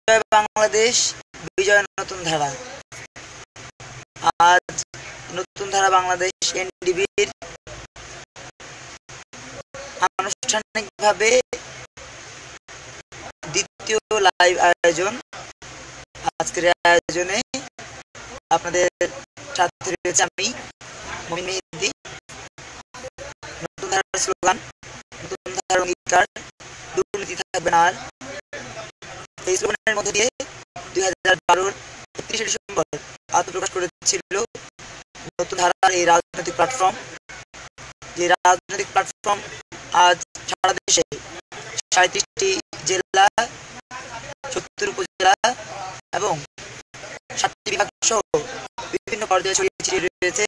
জয় বাংলাদেশ, বিজয় নতুন ধারা। আজ নতুন ধারা বাংলাদেশ এনডিবির আনুষ্ঠানিকভাবে দ্বিতীয় লাইভ আয়োজন। আজকের আয়োজনে আপনাদের সাথে রয়েছে আমি মমিন মেহেদী। নতুন ধারার স্লোগান, নতুন ধারার অঙ্গীকার, দুর্নীতি থাকবে না আর। এই স্লোগানের মধ্যে দিয়ে 2012 31 ডিসেম্বর আত্মপ্রকাশ করেছিল নতুন ধারার এই রাজনৈতিক প্ল্যাটফর্ম। যে রাজনৈতিক প্ল্যাটফর্ম আজ সারা দেশে 37টি জেলা, 70 উপজেলা এবং 7টি বিভাগ সহ বিভিন্ন পর্যায়ে ছড়িয়ে ছিটিয়ে রয়েছে।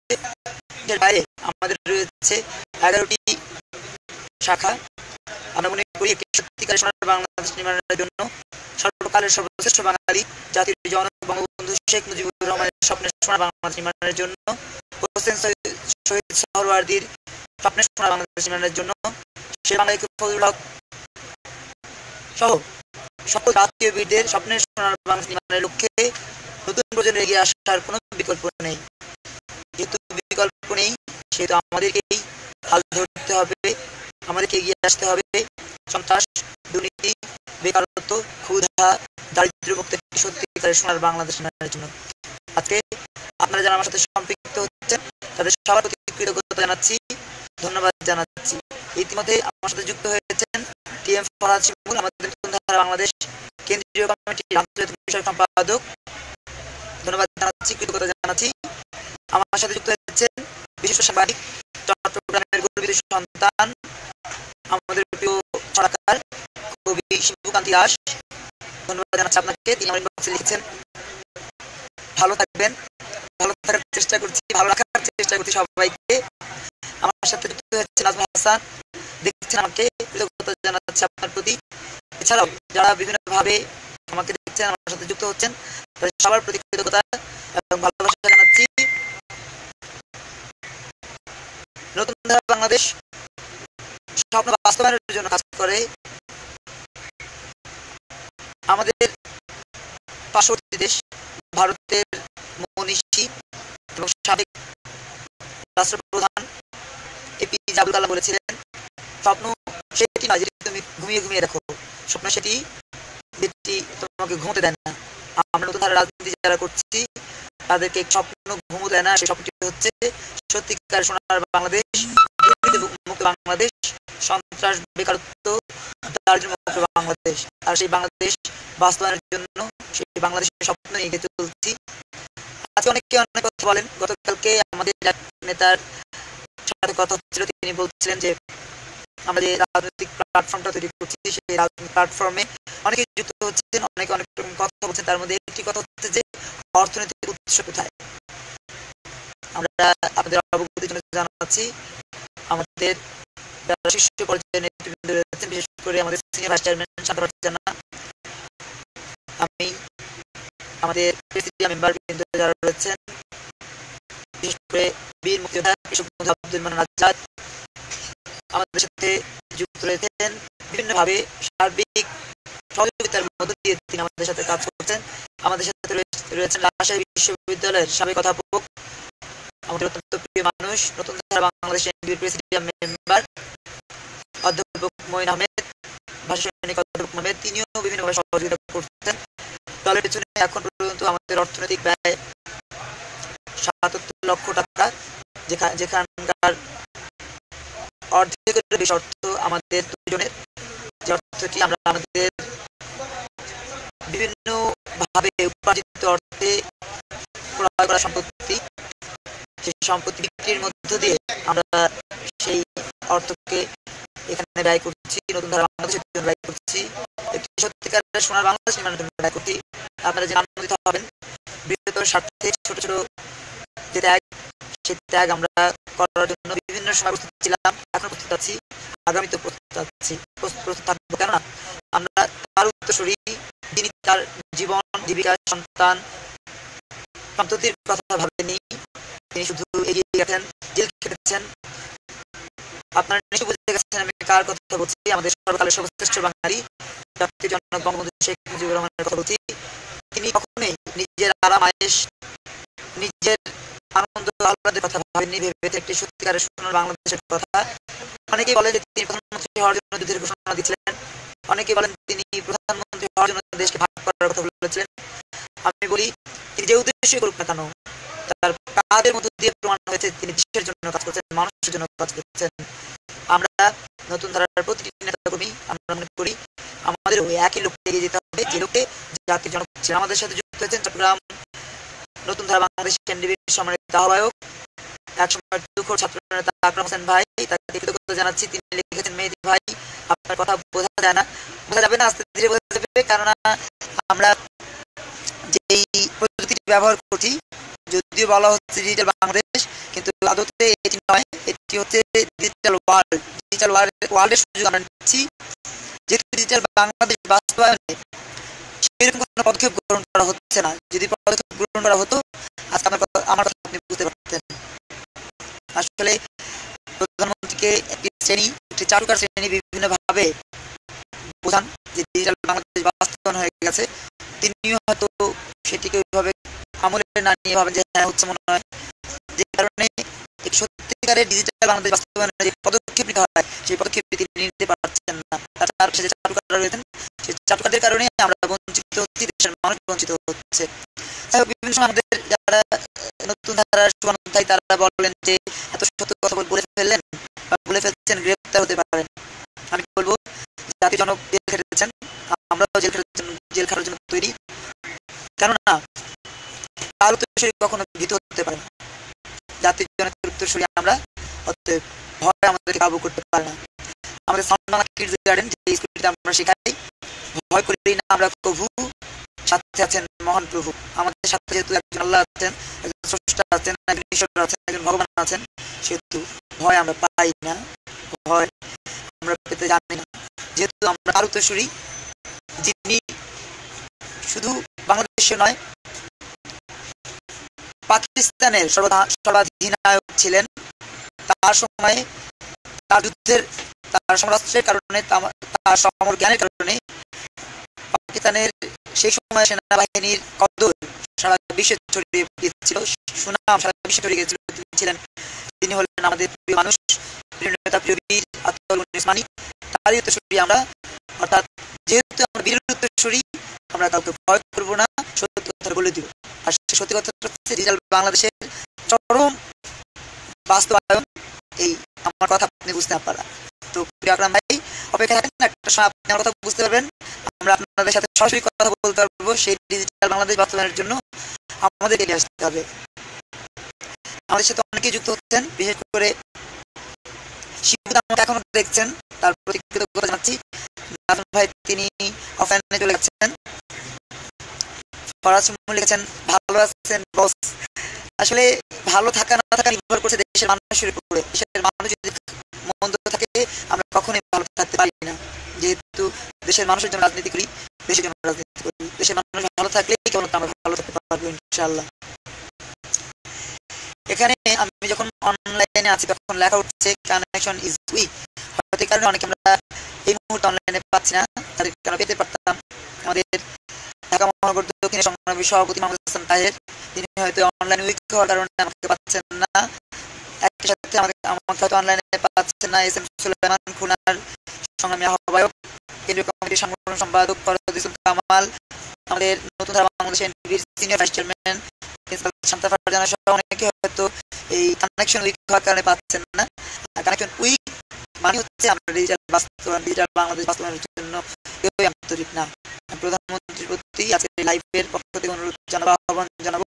এর বাইরে আমাদের রয়েছে 11টি শাখা। আমরা মনে করি একটি সত্যিকারের সোনার বাংলাদেশ নির্মাণের জন্য সর্বকালের সর্বশ্রেষ্ঠ বাঙালি জাতির জনক বঙ্গবন্ধু শেখ মুজিবুর রহমানের স্বপ্নের সোনার বাংলাদেশ নির্মাণের জন্য, হোসেন শহীদ সোহরাওয়ার্দীর স্বপ্নের সোনার বাংলাদেশ নির্মাণের জন্য, সে বাংলাকে ফজলুল হক সহ সকল জাতীয় বীরদের স্বপ্নের সোনার বাংলাদেশ নির্মাণের লক্ষ্যে নতুন প্রজন্মের এগিয়ে আসার কোনো বিকল্প নেই। যেহেতু বিকল্প নেই, সেহেতু আমাদেরকেই হাল ধরতে হবে, আমাদেরকে এগিয়ে আসতে হবে সন্ত্রাস, দুর্নীতি, বেকারত্ব, ক্ষুধা, দারিদ্র্য মুক্ত একটি সত্যিকারের সোনার বাংলাদেশ নির্মাণের জন্য। আজকে আপনারা যারা আমার সাথে সম্পৃক্ত হচ্ছেন তাদের সবার প্রতি কৃতজ্ঞতা জানাচ্ছি, ধন্যবাদ জানাচ্ছি। ইতিমধ্যে আমার সাথে যুক্ত হয়েছেন টিএম ফরহাদ শিমুল, আমাদের নতুন ধারা বাংলাদেশ কেন্দ্রীয় কমিটির আন্তর্জাতিক বিষয়ক সম্পাদক। ধন্যবাদ জানাচ্ছি, কৃতজ্ঞতা জানাচ্ছি। আমার সাথে যুক্ত হয়েছেন বিশিষ্ট সাংবাদিক, চট্টগ্রামের গর্বিত সন্তান, আমাদের প্রিয় ছড়াকার কবি শিবকান্তি দাস। ধন্যবাদ জানাচ্ছি আপনাকে। তিনি আমার ইনবক্সে লিখেছেন ভালো থাকবেন, ভালো থাকার চেষ্টা করছি, ভালো রাখার চেষ্টা করছি সবাইকে। আমার সাথে যুক্ত হচ্ছে নাজমুল হাসান, দেখছেন আমাকে, কৃতজ্ঞতা জানাচ্ছি আপনার প্রতি। এছাড়াও যারা বিভিন্ন ভাবে আমাকে দেখছেন, আমার সাথে যুক্ত হচ্ছেন, তাদের সবার প্রতি কৃতজ্ঞতা এবং ভালোবাসা জানাচ্ছি। নতুন ধারা বাংলাদেশ স্বপ্ন বাস্তবায়নের জন্য কাজ করে। আমাদের পার্শ্ববর্তী দেশ ভারতের মনীষী এবং সাবেক রাষ্ট্রপ্রধান এপিজে আব্দুল কালাম বলেছিলেন, স্বপ্ন সেটি নয় যেটি তুমি ঘুমিয়ে ঘুমিয়ে দেখো, স্বপ্ন সেটি যেটি তোমাকে ঘুমোতে দেয় না। আমরা নতুন ধারা রাজনীতি যারা করছি তাদেরকে স্বপ্ন ঘুমোতে দেয় না। সেই স্বপ্নটি হচ্ছে সত্যিকার সোনার বাংলাদেশ, মুক্ত বাংলাদেশ, সন্ত্রাস, বেকারত্ব, দারিদ্র্য মুক্ত বাংলাদেশ। আর সেই বাংলাদেশ বাস্তবায়নের জন্য সেই বাংলাদেশের স্বপ্ন নিয়ে এগিয়ে চলছি। আজকে অনেকে অনেক কথা বলেন। গতকালকে আমাদের নেতার সাথে কথা হচ্ছিল, তিনি বলছিলেন যে আমরা যে রাজনৈতিক প্ল্যাটফর্মটা তৈরি করছি সেই রাজনৈতিক প্ল্যাটফর্মে অনেকে যুক্ত হচ্ছেন, অনেকে অনেক রকম কথা বলছেন। তার মধ্যে একটি কথা হচ্ছে যে অর্থনৈতিক উৎস কোথায়। আমরা আপনাদের অবগতির জন্য জানাচ্ছি, আমাদের যারা শীর্ষ পর্যায়ে নেতৃবৃন্দ রয়েছেন, বিশেষ করে আমাদের সিনিয়র ভাইস চেয়ারম্যান শান্তরাজ জানা, আমি, আমাদের প্রেসিডিয়াম মেম্বার বৃন্দ যারা রয়েছেন, বিশেষ করে বীর মুক্তিযোদ্ধা কৃষক বন্ধু আব্দুল মান্নান আজাদ আমাদের সাথে যুক্ত রয়েছেন। বিভিন্নভাবে সার্বিক সহযোগিতার মধ্য দিয়ে তিনি আমাদের সাথে কাজ করছেন। আমাদের সাথে রয়েছেন রাজশাহী বিশ্ববিদ্যালয়ের সাবেক অধ্যাপক, আমাদের অত্যন্ত প্রিয় মানুষ, নতুন ধারা বাংলাদেশ এনডিবির প্রেসিডিয়াম মেম্বার অধ্যাপক মঈন আহমেদ, ভাষা সৈনিক অধ্যাপক আহমেদ। তিনিও বিভিন্নভাবে সহযোগিতা করছেন। দলের পেছনে এখন পর্যন্ত আমাদের অর্থনৈতিক ব্যয় 77 লক্ষ টাকা, যেখানকার অর্ধেকের বেশি অর্থ আমাদের দুজনের। যে অর্থটি আমরা আমাদের বিভিন্ন ভাবে উপার্জিত অর্থে ক্রয় করা সম্পত্তি, সেই সম্পত্তি বিক্রির মধ্য দিয়ে আমরা সেই অর্থকে এখানে ব্যয় করছি, নতুন ধারা বাংলাদেশের জন্য ব্যয় করছি, একটি সত্যিকারের সোনার বাংলাদেশ নির্মাণের জন্য ব্যয় করছি। আপনারা যে আনন্দিত হবেন, বৃহত্তর স্বার্থে ছোট ছোট যে ত্যাগ, সেই ত্যাগ আমরা করার জন্য বিভিন্ন সময় প্রস্তুত ছিলাম, এখন প্রস্তুত আছি, আগামীতে প্রস্তুত থাকবো। কেননা আমরা তার উত্তরসূরি, যিনি তার জীবন, জীবিকা, সন্তান, সন্ততির কথা ভাবেনি, তিনি শুধু এগিয়ে গেছেন, জেল খেটেছেন। আপনারা নিশ্চয় বুঝতে পাচ্ছেন আমি কার কথা বলছি, আমাদের সর্বকালের সর্বশ্রেষ্ঠ বাঙালি জাতির জনক বঙ্গবন্ধু শেখ মুজিবুর রহমানের কথা বলছি। তিনি কখনোই নিজের আরাম আয়েশ, নিজের আনন্দ আহ্লাদের কথা ভাবেননি, ভেবেছে একটি সত্যিকারের সোনার বাংলাদেশের কথা। অনেকেই বলেন যে তিনি প্রধানমন্ত্রী হওয়ার জন্য যুদ্ধের ঘোষণা দিয়েছিলেন, অনেকেই বলেন তিনি প্রধানমন্ত্রী হওয়ার জন্য দেশকে ভাগ করার কথা বলেছিলেন। আমি বলি তিনি যে উদ্দেশ্যই করুক না কেন, তার কাজের মধ্য দিয়ে প্রমাণ হয়েছে তিনি দেশের জন্য কাজ করছেন, মানুষের জন্য কাজ করছেন। আমরা নতুন ধারার প্রতিটি নেতা কর্মী আমরা মনে করি আমাদের ওই একই লোককে এগিয়ে যেতে হবে, যে লোকে জাতির জনক ছিলেন। আমাদের সাথে যুক্ত হয়েছেন চট্টগ্রাম নতুন ধারা বাংলাদেশ কেন্দ্রীয় সম্মানিত আহ্বায়ক, একসময় দুঃখ ছাত্র নেতা আকরাম হোসেন ভাই, তাকে কৃতজ্ঞতা জানাচ্ছি। তিনি লিখেছেন, মেহেদী ভাই আপনার কথা বোঝা যায় না, বোঝা যাবে না, আস্তে ধীরে বোঝা যাবে, কেননা আমরা যেই প্রযুক্তিটি ব্যবহার করছি, যদিও বলা হচ্ছে ডিজিটাল বাংলাদেশ, কিন্তু আদতে এটি নয়, এটি হচ্ছে ডিজিটাল ওয়ার্ল্ড। ডিজিটাল ওয়ার্ল্ডের সুযোগ আমরা নিচ্ছি, যেহেতু ডিজিটাল বাংলাদেশ বাস্তবায়নে সেরকম কোনো পদক্ষেপ গ্রহণ করা হচ্ছে না। যদি পদক্ষেপ গ্রহণ করা হতো আজকে আমার কথা আপনি বুঝতে পারতেন। আসলে প্রধানমন্ত্রীকে একটি শ্রেণী, একটি চারুকার শ্রেণী বিভিন্নভাবে বোঝান যে ডিজিটাল বাংলাদেশ বাস্তবায়ন হয়ে গেছে, তিনিও হয়তো সেটিকে ওইভাবে আমলে না নিয়ে ভাবেন যে হ্যাঁ হচ্ছে মনে হয়, যে কারণে সত্যিকারের ডিজিটাল বাংলাদেশ বাস্তবায়নের যে পদক্ষেপ নেওয়া হয় সেই পদক্ষেপটি তিনি নিতে পারছেন না। তার সাথে চারুকাররা রয়েছেন, সেই চারুকারদের কারণে আমরা বঞ্চিত হচ্ছি, দেশের মানুষ বঞ্চিত হচ্ছে। বিভিন্ন সময় আমাদের যারা নতুন ধারার শুভানুধ্যায়ী তারা বলেন যে এত সত্য কথা বলে ফেললেন বা বলে ফেলছেন, গ্রেপ্তার হতে পারেন। আমি বলবো জাতির জনক জেল খেটেছেন, আমরাও জেল খাটার জন্য তৈরি, কেননা কার উত্তরসূরি কখনো ভীত হতে পারে না। জাতির জনকের উত্তরসূরি আমরা, অতএব ভয় আমাদেরকে কাবু করতে পারে না। আমাদের সাউন্ড কিডস গার্ডেন যে স্কুলটিতে আমরা শেখাই, ভয় করি না আমরা প্রভু, সাথে আছেন মহান প্রভু। আমাদের সাথে যেহেতু একজন আল্লাহ আছেন, একজন স্রষ্টা আছেন, একজন ঈশ্বর আছেন, একজন ভগবান আছেন, সেহেতু ভয় আমরা পাই না, ভয় আমরা পেতে জানি না, যেহেতু আমরা আর উত্তরসূরি যিনি শুধু বাংলাদেশে নয় পাকিস্তানের সর্বাধিনায়ক ছিলেন। তার সময়ে তার যুদ্ধের, তার সমরাস্ত্রের কারণে, তার সমর জ্ঞানের কারণে পাকিস্তানের সেই সময় সেনাবাহিনীর কদর সারা বিশ্বে ছড়িয়ে গিয়েছিল, সুনাম সারা বিশ্বে ছড়িয়ে গিয়েছিল। তিনি হলেন আমাদের প্রিয় মানুষ, প্রিয় নেতা, প্রিয় বীর আতাউল উসমানী। তারই উত্তরসূরি আমরা, অর্থাৎ যেহেতু আমরা বীরের উত্তরসূরি, আমরা কাউকে ভয় করবো না, সত্যি কথা বলে দিব। আর সত্যি কথা হচ্ছে ডিজিটাল বাংলাদেশের চরম বাস্তবায়ন। এই আমার কথা আপনি বুঝতে না পারা তো প্রিয় আকরাম ভাই, অপেক্ষা থাকেন, একটা সময় আপনি আমার কথা বুঝতে পারবেন, আমরা আপনাদের সাথে সরাসরি কথা বলতে পারবো। সেই ডিজিটাল বাংলাদেশ বাস্তবায়নের জন্য আমাদেরকে এগিয়ে আসতে হবে। আমাদের সাথে অনেকেই যুক্ত হচ্ছেন, বিশেষ করে শিবুদ আমাকে এখনো দেখছেন, তার প্রতি কৃতজ্ঞতা জানাচ্ছি। নাজমুল ভাই তিনি অফলাইনে চলে গেছেন। ফরাজ লিখেছেন, ভালো আছেন বস। আসলে ভালো থাকা না থাকা নির্ভর করছে দেশের মানুষের উপরে। দেশের মানুষ যদি মন্দ থাকে আমরা কখনোই ভালো থাকতে পারি না, যেহেতু দেশের মানুষের জন্য রাজনীতি করি, দেশের জন্য রাজনীতি করি। দেশের মানুষ ভালো থাকলে কেবল আমরা ভালো থাকতে পারবো ইনশাআল্লাহ। এখানে আমি যখন অনলাইনে আছি তখন লেখা উঠছে কানেকশন ইজ উইক, হয়তো এই কারণে অনেকে আমরা এই মুহূর্তে অনলাইনে পাচ্ছি না, তাদের কারণে পেতে পারতাম। আমাদের ঢাকা মহানগর দক্ষিণের সংগ্রামী সভাপতি মাহমুদ হাসান তাহের, তিনি হয়তো অনলাইন উইক হওয়ার কারণে আমাকে পাচ্ছেন না। একই সাথে আমাকে হয়তো অনলাইনে পাচ্ছেন না এস এম সুলাইমান খুলনার সংগ্রামী আহ্বায়ক, কেন্দ্রীয় কমিটির সাংগঠনিক সম্পাদক ফরহাদুল কামাল, আমাদের নতুন ধারা বাংলাদেশ এনপির senior vice chairman Shanta Farzana সহ অনেকে হয়তো এই কানেকশন উইক হওয়ার কারণে পাচ্ছেন না। কানেকশন উইক মানে হচ্ছে আমরা ডিজিটাল বাংলাদেশ বাস্তবায়নের জন্য কেউই আন্তরিক না। প্রধানমন্ত্রীর প্রতি আজকের লাইভের পক্ষ থেকে অনুরোধ জানাবো, আহ্বান জানাবো,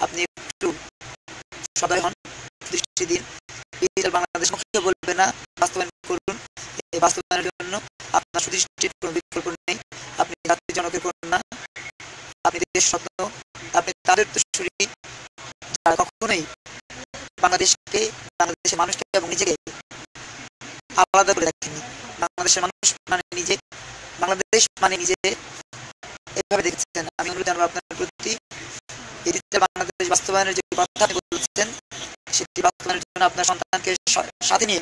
আপনি একটু সদয় হন, দৃষ্টি দিন, ডিজিটাল বাংলাদেশ মুখে বলবে না, বাস্তবায়ন করুন। এই বাস্তবায়নের জন্য আপনার সুদৃষ্টির কোনো বিকল্প নেই। আপনি জাতির জনকের কন্যা, আপনি দেশ স্বপ্ন, আপনি তাদের উত্তরসূরি যারা কখনোই বাংলাদেশকে, বাংলাদেশের মানুষকে এবং নিজেকে আলাদা করে রাখেনি। বাংলাদেশের মানুষ মানে নিজে, বাংলাদেশ মানে নিজে, এভাবে দেখছেন। আমি অনুরোধ জানাবো আপনার প্রতি, ডিজিটাল বাংলাদেশ বাস্তবায়নের যে কথা আপনি বলছেন সেটি বাস্তবায়নের জন্য আপনার সন্তানকে সাথে নিয়ে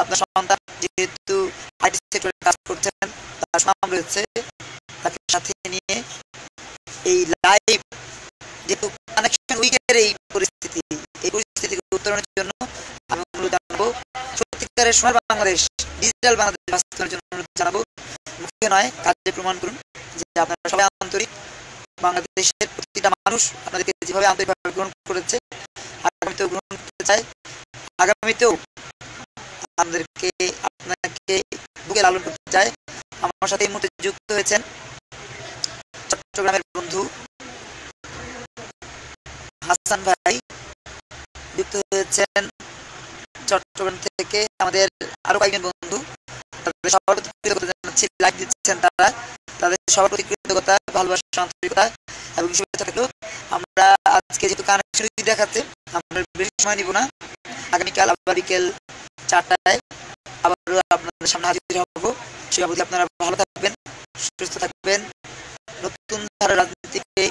আপনার সন্তান যেহেতু আইটি সেক্টরে কাজ করছেন, তার সুনাম রয়েছে, তাকে সাথে নিয়ে এই লাইভ যেহেতু কানেকশন উইকের এই পরিস্থিতিকে উত্তরণের জন্য আমি অনুরোধ জানাবো, সত্যিকারের সোনার বাংলাদেশ, ডিজিটাল বাংলাদেশ বাস্তবায়নের জন্য অনুরোধ জানাবো। মুখে নয়, কাজে প্রমাণ করুন যে আপনারা সবাই আন্তরিক। বাংলাদেশের প্রতিটা মানুষ আপনাদেরকে যেভাবে আন্তরিকভাবে গ্রহণ করেছে, আগামীতেও গ্রহণ করতে চায়। আগামীতেও আপনাকে বুকে লালন করতে চায়। আমার সাথে এই মুহূর্তে যুক্ত হয়েছেন চট্টগ্রামের বন্ধু হাসান ভাই, যুক্ত হয়েছেন চট্টগ্রাম থেকে আমাদের আরো কয়েকজন বন্ধু। তাদের সবার প্রতি কৃতজ্ঞতা জানাচ্ছি, লাইক দিচ্ছেন তারা। তাদের সবার প্রতি কৃতজ্ঞতা, ভালোবাসা, আন্তরিকতা এবং শুভেচ্ছা থাকলো। আমরা আজকে যেহেতু কানেকশন দেখাচ্ছে, আমরা বেশি সময় নিব না। আগামীকাল আবার বিকেল 4টায় আবারও আপনাদের সামনে হাজির হব। সে অবধি আপনারা ভালো থাকবেন, সুস্থ থাকবেন, নতুন ধারার রাজনীতিকে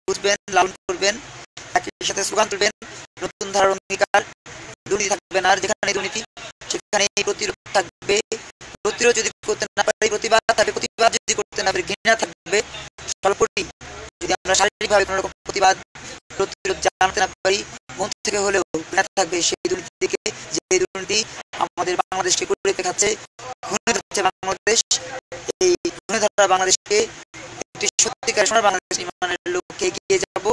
বুঝবেন, লালন করবেন, একই সাথে স্লোগান তুলবেন, নতুন ধারার অঙ্গীকার। দুর্নীতি থাকবে না, আর যেখানে দুর্নীতি সেখানে প্রতিরোধ থাকবে। প্রতিরোধ যদি করতে না পারি প্রতিবাদ থাকবে, প্রতিবাদ যদি করতে না পারি ঘৃণা থাকবে। সর্বোপরি যদি আমরা শারীরিকভাবে কোনো রকম প্রতিবাদ প্রতিরোধ জানাতে না পারি, মন থেকে হলেও ঘৃণা থাকবে সেই দুর্নীতির দিকে, যে দুর্নীতি আমাদের বাংলাদেশকে করে দেখাচ্ছে, ঘুরে ধরছে বাংলাদেশ। এই ঘুরে ধরা বাংলাদেশকে একটি সত্যিকার সোনার বাংলাদেশ নির্মাণের লক্ষ্যে এগিয়ে যাব।